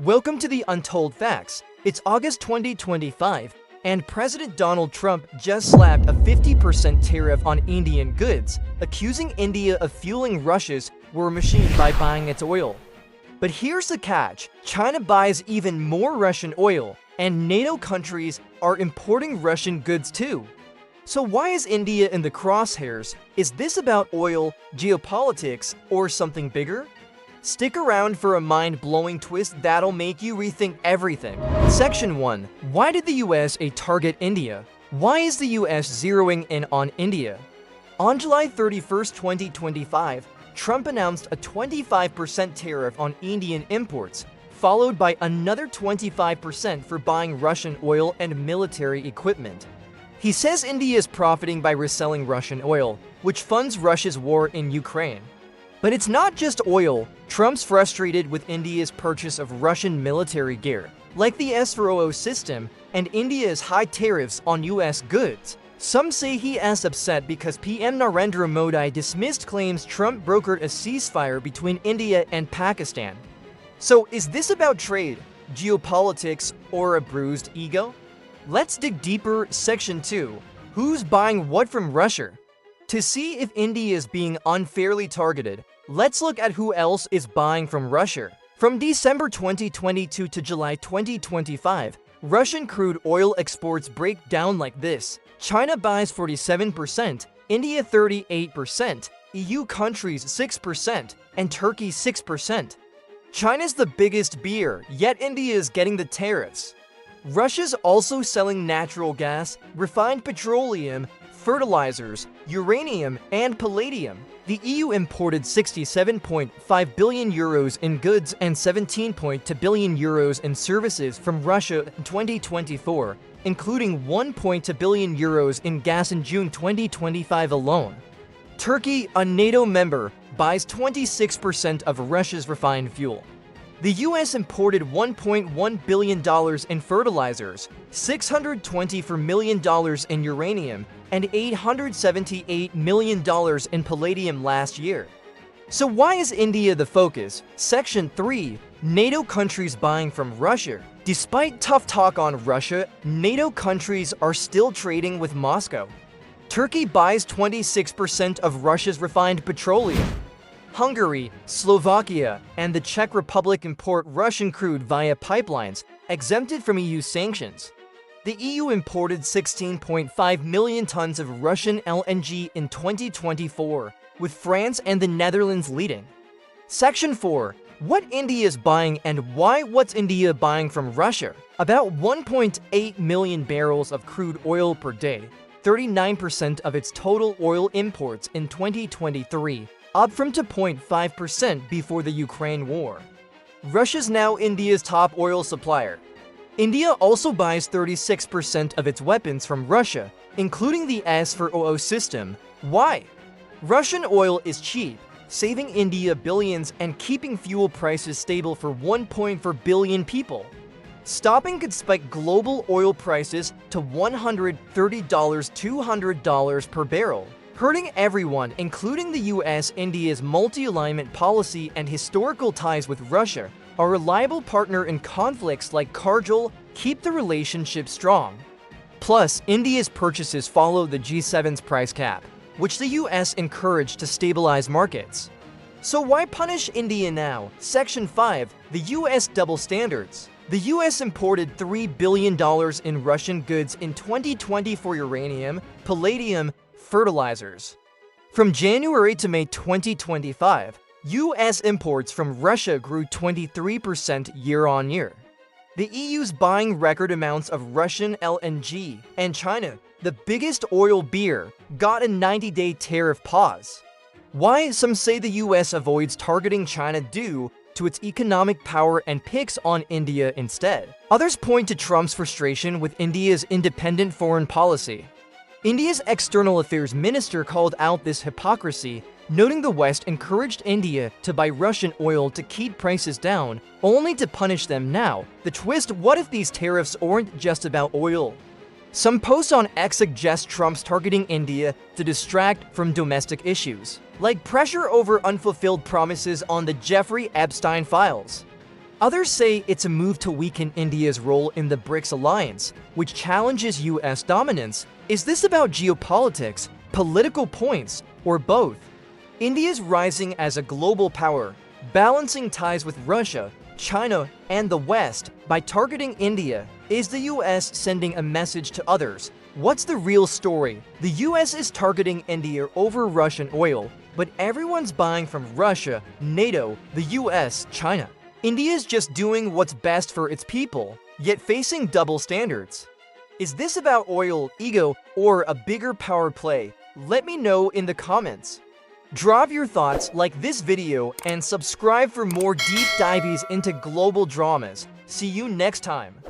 Welcome to the Untold Facts. It's August 2025, and President Donald Trump just slapped a 50% tariff on Indian goods, accusing India of fueling Russia's war machine by buying its oil. But here's the catch: China buys even more Russian oil, and NATO countries are importing Russian goods too. So why is India in the crosshairs? Is this about oil, geopolitics, or something bigger? Stick around for a mind-blowing twist that'll make you rethink everything. Section 1. Why did the US target India? Why is the US zeroing in on India? On July 31, 2025, Trump announced a 25% tariff on Indian imports, followed by another 25% for buying Russian oil and military equipment. He says India is profiting by reselling Russian oil, which funds Russia's war in Ukraine. But it's not just oil. Trump's frustrated with India's purchase of Russian military gear, like the S-400 system, and India's high tariffs on US goods. Some say he is upset because PM Narendra Modi dismissed claims Trump brokered a ceasefire between India and Pakistan. So is this about trade, geopolitics, or a bruised ego? Let's dig deeper. Section 2. Who's buying what from Russia? To see if India is being unfairly targeted, let's look at who else is buying from Russia. From December 2022 to July 2025, Russian crude oil exports break down like this. China buys 47%, India 38%, EU countries 6%, and Turkey 6%. China's the biggest buyer, yet India is getting the tariffs. Russia's also selling natural gas, refined petroleum, fertilizers, uranium, and palladium. The EU imported 67.5 billion euros in goods and 17.2 billion euros in services from Russia in 2024, including 1.2 billion euros in gas in June 2025 alone. Turkey, a NATO member, buys 26% of Russia's refined fuel. The US imported $1.1 billion in fertilizers, $624 million in uranium, and $878 million in palladium last year. So why is India the focus? Section 3. NATO countries buying from Russia. Despite tough talk on Russia, NATO countries are still trading with Moscow. Turkey buys 26% of Russia's refined petroleum. Hungary, Slovakia, and the Czech Republic import Russian crude via pipelines, exempted from EU sanctions. The EU imported 16.5 million tons of Russian LNG in 2024, with France and the Netherlands leading. Section 4. What India is buying and why. What's India buying from Russia? About 1.8 million barrels of crude oil per day, 39% of its total oil imports in 2023, up from 2.5% before the Ukraine war. Russia's now India's top oil supplier. India also buys 36% of its weapons from Russia, including the S-400 system. Why? Russian oil is cheap, saving India billions and keeping fuel prices stable for 1.4 billion people. Stopping could spike global oil prices to $130, $200 per barrel, hurting everyone, including the US. India's multi-alignment policy and historical ties with Russia, a reliable partner in conflicts like Kargil, keep the relationship strong. Plus, India's purchases follow the G7's price cap, which the US encouraged to stabilize markets. So why punish India now? Section 5. The US double standards. The US imported $3 billion in Russian goods in 2020 for uranium, palladium, fertilizers. From January to May 2025, US imports from Russia grew 23% year-on-year. The EU's buying record amounts of Russian LNG, and China, the biggest oil buyer, got a 90-day tariff pause. Why? Some say the US avoids targeting China due to its economic power and picks on India instead. Others point to Trump's frustration with India's independent foreign policy. India's external affairs minister called out this hypocrisy, noting the West encouraged India to buy Russian oil to keep prices down, only to punish them now. The twist: what if these tariffs aren't just about oil? Some posts on X suggest Trump's targeting India to distract from domestic issues, like pressure over unfulfilled promises on the Jeffrey Epstein files. Others say it's a move to weaken India's role in the BRICS alliance, which challenges US dominance. Is this about geopolitics, political points, or both? India's rising as a global power, balancing ties with Russia, China, and the West by targeting India. Is the US sending a message to others? What's the real story? The US is targeting India over Russian oil, but everyone's buying from Russia, NATO, the US, China. India's just doing what's best for its people, yet facing double standards. Is this about oil, ego, or a bigger power play? Let me know in the comments. Drop your thoughts, like this video, and subscribe for more deep dives into global dramas. See you next time.